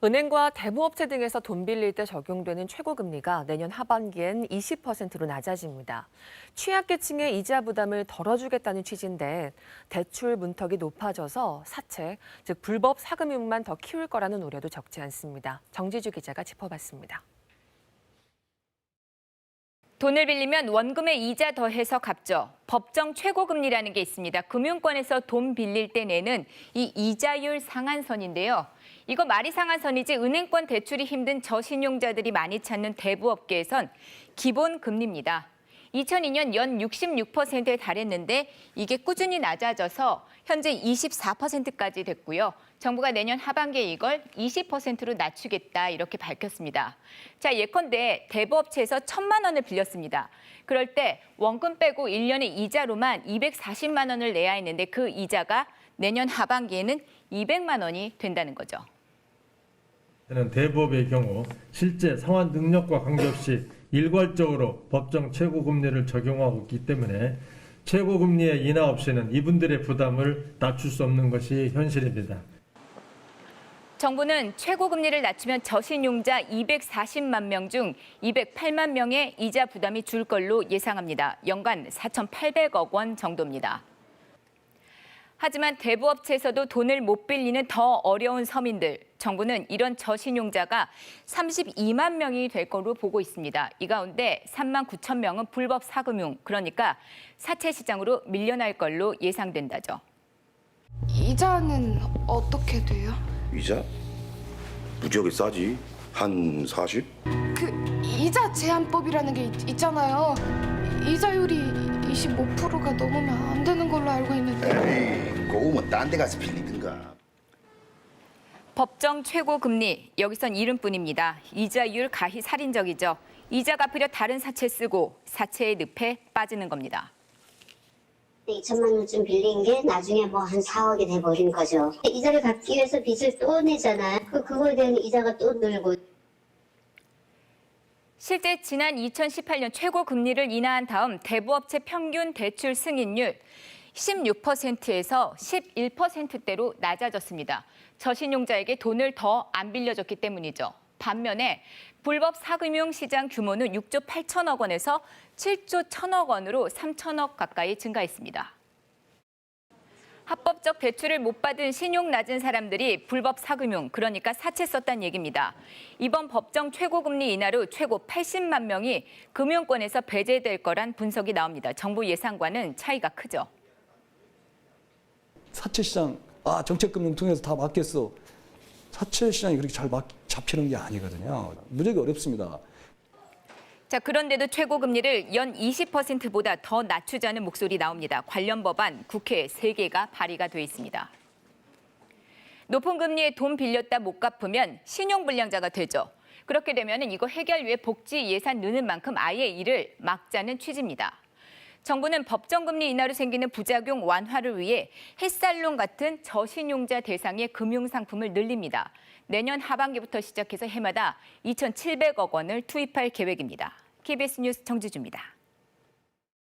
은행과 대부업체 등에서 돈 빌릴 때 적용되는 최고금리가 내년 하반기엔 20%로 낮아집니다. 취약계층의 이자 부담을 덜어주겠다는 취지인데 대출 문턱이 높아져서 사채, 즉 불법 사금융만 더 키울 거라는 우려도 적지 않습니다. 정지주 기자가 짚어봤습니다. 돈을 빌리면 원금에 이자 더해서 갚죠. 법정 최고금리라는 게 있습니다. 금융권에서 돈 빌릴 때 내는 이 이자율 상한선인데요. 이거 말이 상한선이지 은행권 대출이 힘든 저신용자들이 많이 찾는 대부업계에선 기본 금리입니다. 2002년 연 66%에 달했는데 이게 꾸준히 낮아져서 현재 24%까지 됐고요. 정부가 내년 하반기에 이걸 20%로 낮추겠다 이렇게 밝혔습니다. 자, 예컨대 대부업체에서 1,000만 원을 빌렸습니다. 그럴 때 원금 빼고 1년에 이자로만 240만 원을 내야 했는데 그 이자가 내년 하반기에는 200만 원이 된다는 거죠. 대부업의 경우 실제 상환 능력과 관계없이 일괄적으로 법정 최고금리를 적용하고 있기 때문에 최고금리의 인하 없이는 이분들의 부담을 낮출 수 없는 것이 현실입니다. 정부는 최고금리를 낮추면 저신용자 240만 명 중 208만 명의 이자 부담이 줄 걸로 예상합니다. 연간 4,800억 원 정도입니다. 하지만 대부업체에서도 돈을 못 빌리는 더 어려운 서민들, 정부는 이런 저신용자가 32만 명이 될 거로 보고 있습니다. 이 가운데 3만 9천 명은 불법 사금융, 그러니까 사채 시장으로 밀려날 걸로 예상된다죠. 이자는 어떻게 돼요? 이자? 무지하게 싸지. 한 40? 이자 제한법이라는 게 있잖아요. 이자율이 25%가 넘으면 안 되는 걸로 알고 있는데. 에이, 고우면 딴 데 가서 빌리든가. 법정 최고금리, 여기선 이름뿐입니다. 이자율 가히 살인적이죠. 이자 갚으려 다른 사채 쓰고 사채의 늪에 빠지는 겁니다. 2천만 원쯤 빌린 게 나중에 뭐 한 4억이 돼버린 거죠. 이자를 갚기 위해서 빚을 또 내잖아요. 그거에 대한 이자가 또 늘고. 실제 지난 2018년 최고금리를 인하한 다음 대부업체 평균 대출 승인율 16%에서 11%대로 낮아졌습니다. 저신용자에게 돈을 더 안 빌려줬기 때문이죠. 반면에 불법 사금융 시장 규모는 6조 8천억 원에서 7조 1천억 원으로 3천억 가까이 증가했습니다. 합법적 대출을 못 받은 신용 낮은 사람들이 불법 사금융, 그러니까 사채 썼다는 얘기입니다. 이번 법정 최고금리 인하로 최고 80만 명이 금융권에서 배제될 거란 분석이 나옵니다. 정부 예상과는 차이가 크죠. 사채 시장, 정책금융 통해서 다 막겠어. 사채 시장이 그렇게 잘 잡히는 게 아니거든요. 무지하게 어렵습니다. 자, 그런데도 최고금리를 연 20%보다 더 낮추자는 목소리 나옵니다. 관련 법안 국회에 3개가 발의가 돼 있습니다. 높은 금리에 돈 빌렸다 못 갚으면 신용불량자가 되죠. 그렇게 되면 이거 해결 위해 복지 예산 느는 만큼 아예 이를 막자는 취지입니다. 정부는 법정금리 인하로 생기는 부작용 완화를 위해 햇살론 같은 저신용자 대상의 금융상품을 늘립니다. 내년 하반기부터 시작해서 해마다 2,700억 원을 투입할 계획입니다. KBS 뉴스 정지주입니다.